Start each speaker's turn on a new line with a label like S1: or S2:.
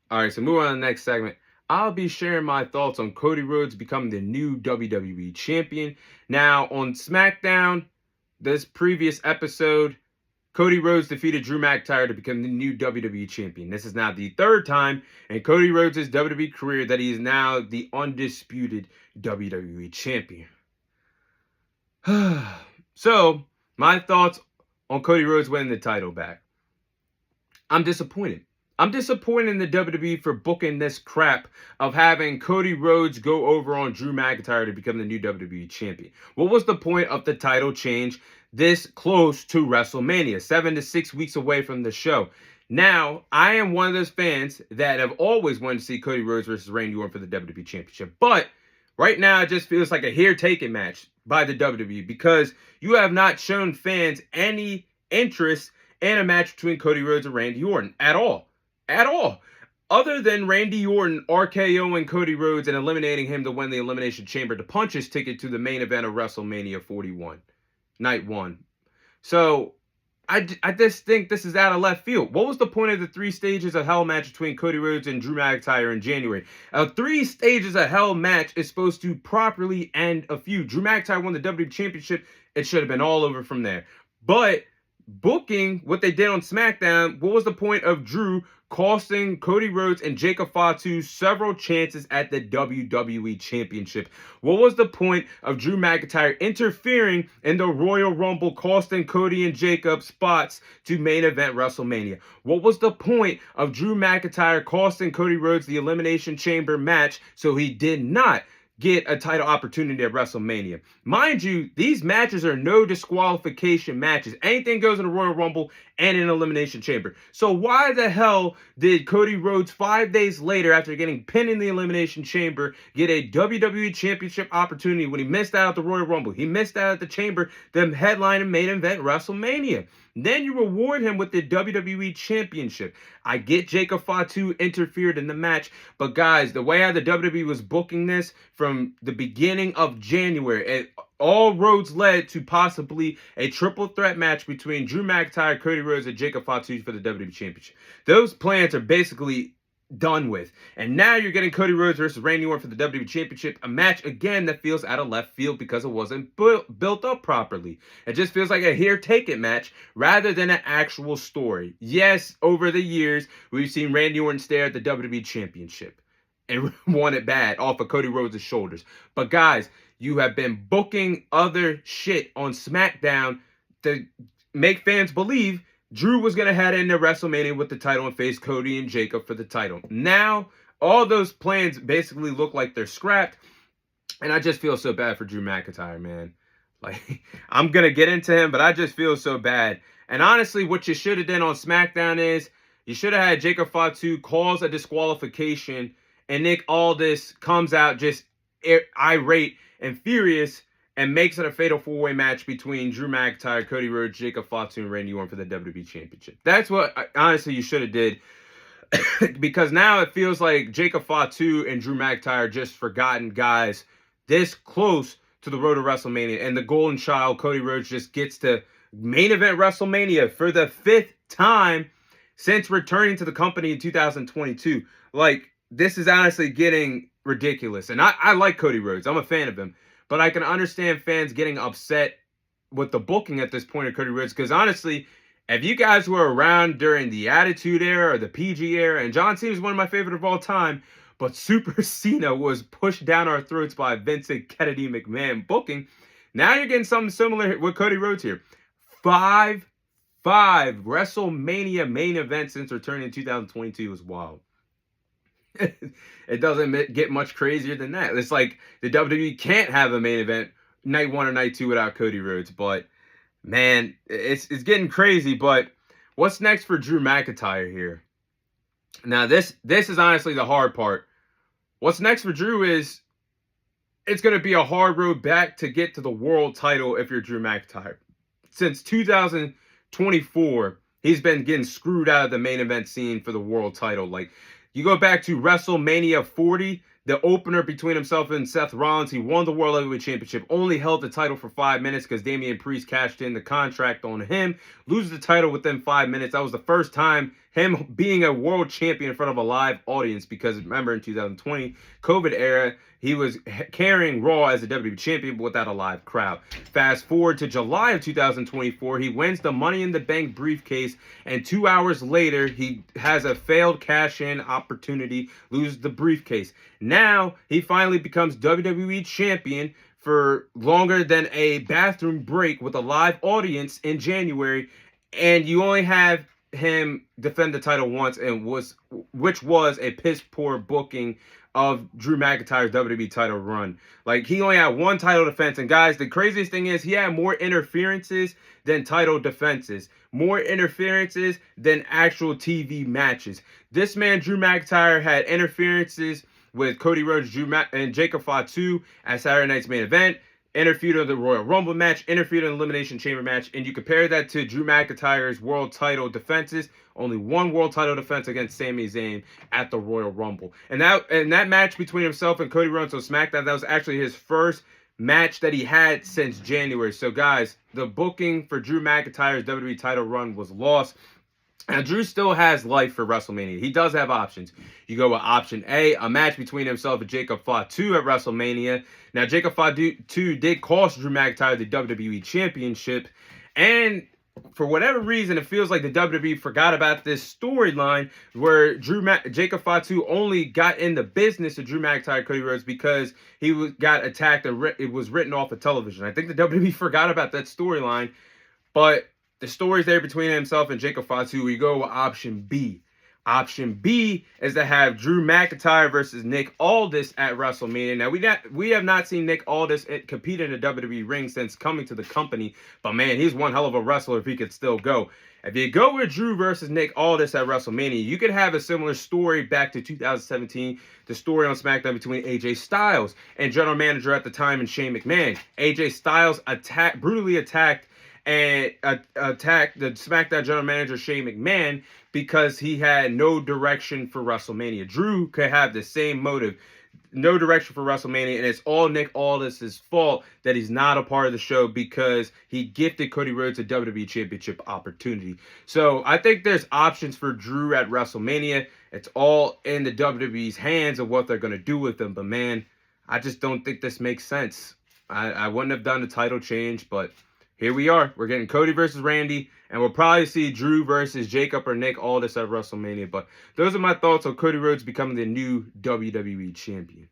S1: All right, so move on to the next segment. I'll be sharing my thoughts on Cody Rhodes becoming the new WWE champion. Now, on SmackDown, this previous episode, Cody Rhodes defeated Drew McIntyre to become the new WWE champion. This is now the third time in Cody Rhodes' WWE career that he is now the undisputed WWE champion. So, my thoughts on Cody Rhodes winning the title back. I'm disappointed. I'm disappointed in the WWE for booking this crap of having Cody Rhodes go over on Drew McIntyre to become the new WWE champion. What was the point of the title change this close to WrestleMania, 7 to 6 weeks away from the show? Now, I am one of those fans that have always wanted to see Cody Rhodes versus Randy Orton for the WWE Championship. But right now, it just feels like a hair-taking match by the WWE because you have not shown fans any interest in a match between Cody Rhodes and Randy Orton at all. At all. Other than Randy Orton RKOing Cody Rhodes and eliminating him to win the Elimination Chamber to punch his ticket to the main event of WrestleMania 41, Night 1. So, I just think this is out of left field. What was the point of the 3 stages of hell match between Cody Rhodes and Drew McIntyre in January? A 3 stages of hell match is supposed to properly end a feud. Drew McIntyre won the WWE Championship. It should have been all over from there. But booking what they did on SmackDown, what was the point of Drew costing Cody Rhodes and Jacob Fatu several chances at the WWE Championship? What was the point of Drew McIntyre interfering in the Royal Rumble, costing Cody and Jacob spots to main event WrestleMania? What was the point of Drew McIntyre costing Cody Rhodes the Elimination Chamber match so he did not get a title opportunity at WrestleMania? Mind you, these matches are no disqualification matches. Anything goes in the Royal Rumble and an Elimination Chamber. So why the hell did Cody Rhodes 5 days later, after getting pinned in the Elimination Chamber, get a WWE Championship opportunity when he missed out at the Royal Rumble? He missed out at the Chamber, the headline and main event WrestleMania. Then you reward him with the WWE Championship. I get Jacob Fatu interfered in the match, but guys, the way how the WWE was booking this from the beginning of January, all roads led to possibly a triple threat match between Drew McIntyre, Cody Rhodes, and Jacob Fatu for the WWE Championship. Those plans are basically done with. And now you're getting Cody Rhodes versus Randy Orton for the WWE Championship, a match again that feels out of left field because it wasn't built up properly. It just feels like a here-take-it match rather than an actual story. Yes, over the years, we've seen Randy Orton stare at the WWE Championship and won it bad off of Cody Rhodes' shoulders. But guys, you have been booking other shit on SmackDown to make fans believe Drew was going to head into WrestleMania with the title and face Cody and Jacob for the title. Now, all those plans basically look like they're scrapped. And I just feel so bad for Drew McIntyre, man. Like, I'm going to get into him, but I just feel so bad. And honestly, what you should have done on SmackDown is you should have had Jacob Fatu cause a disqualification and Nick Aldis comes out just irate and furious and makes it a fatal 4-way match between Drew McIntyre, Cody Rhodes, Jacob Fatu, and Randy Orton for the WWE Championship. That's what, honestly, you should have did. Because now it feels like Jacob Fatu and Drew McIntyre are just forgotten guys this close to the road to WrestleMania. And the golden child, Cody Rhodes, just gets to main event WrestleMania for the 5th time since returning to the company in 2022. Like, this is honestly getting ridiculous. And I like Cody Rhodes. I'm a fan of him. But I can understand fans getting upset with the booking at this point of Cody Rhodes. Because honestly, if you guys were around during the Attitude Era or the PG era, and John Cena is one of my favorite of all time, but Super Cena was pushed down our throats by Vincent Kennedy McMahon booking, now you're getting something similar with Cody Rhodes here. Five WrestleMania main events since returning in 2022 is wild. It doesn't get much crazier than that. It's like the WWE can't have a main event night 1 or night 2 without Cody Rhodes. But man, it's getting crazy. But what's next for Drew McIntyre here? Now this is honestly the hard part. What's next for Drew is it's going to be a hard road back to get to the world title if you're Drew McIntyre. Since 2024, he's been getting screwed out of the main event scene for the world title. Like, you go back to WrestleMania 40, the opener between himself and Seth Rollins. He won the World Heavyweight Championship, only held the title for 5 minutes because Damian Priest cashed in the contract on him, loses the title within 5 minutes. That was the first time him being a world champion in front of a live audience, because remember in 2020 COVID era, he was carrying Raw as a WWE champion but without a live crowd. Fast forward to July of 2024, he wins the Money in the Bank briefcase, and 2 hours later he has a failed cash-in opportunity, loses the briefcase. Now he finally becomes WWE champion for longer than a bathroom break with a live audience in January, and you only have him defend the title once, and which was a piss poor booking of Drew McIntyre's WWE title run. Like, he only had one title defense, and guys, the craziest thing is he had more interferences than title defenses, more interferences than actual TV matches. This man, Drew McIntyre, had interferences with Cody Rhodes, and Jacob Fatu at Saturday Night's Main Event, interfered in the Royal Rumble match, interfered in the Elimination Chamber match, and you compare that to Drew McIntyre's world title defenses, only one world title defense against Sami Zayn at the Royal Rumble. And that match between himself and Cody Rhodes on SmackDown, that was actually his first match that he had since January. So guys, the booking for Drew McIntyre's WWE title run was lost. Now, Drew still has life for WrestleMania. He does have options. You go with option A, a match between himself and Jacob Fatu at WrestleMania. Now, Jacob Fatu did cost Drew McIntyre the WWE Championship. And for whatever reason, it feels like the WWE forgot about this storyline where Jacob Fatu only got in the business of Drew McIntyre, Cody Rhodes, because he got attacked and it was written off of television. I think the WWE forgot about that storyline. But the story's there between himself and Jacob Fatu. We go with option B. Option B is to have Drew McIntyre versus Nick Aldis at WrestleMania. Now, we have not seen Nick Aldis compete in a WWE ring since coming to the company, but man, he's one hell of a wrestler if he could still go. If you go with Drew versus Nick Aldis at WrestleMania, you could have a similar story back to 2017, the story on SmackDown between AJ Styles and general manager at the time and Shane McMahon. AJ Styles brutally attacked the SmackDown general manager Shane McMahon because he had no direction for WrestleMania. Drew could have the same motive, no direction for WrestleMania, and it's all Nick Aldis' fault that he's not a part of the show because he gifted Cody Rhodes a WWE Championship opportunity. So I think there's options for Drew at WrestleMania. It's all in the WWE's hands of what they're going to do with him. But man, I just don't think this makes sense. I wouldn't have done the title change, but here we are. We're getting Cody versus Randy, and we'll probably see Drew versus Jacob or Nick Aldis at WrestleMania. But those are my thoughts on Cody Rhodes becoming the new WWE champion.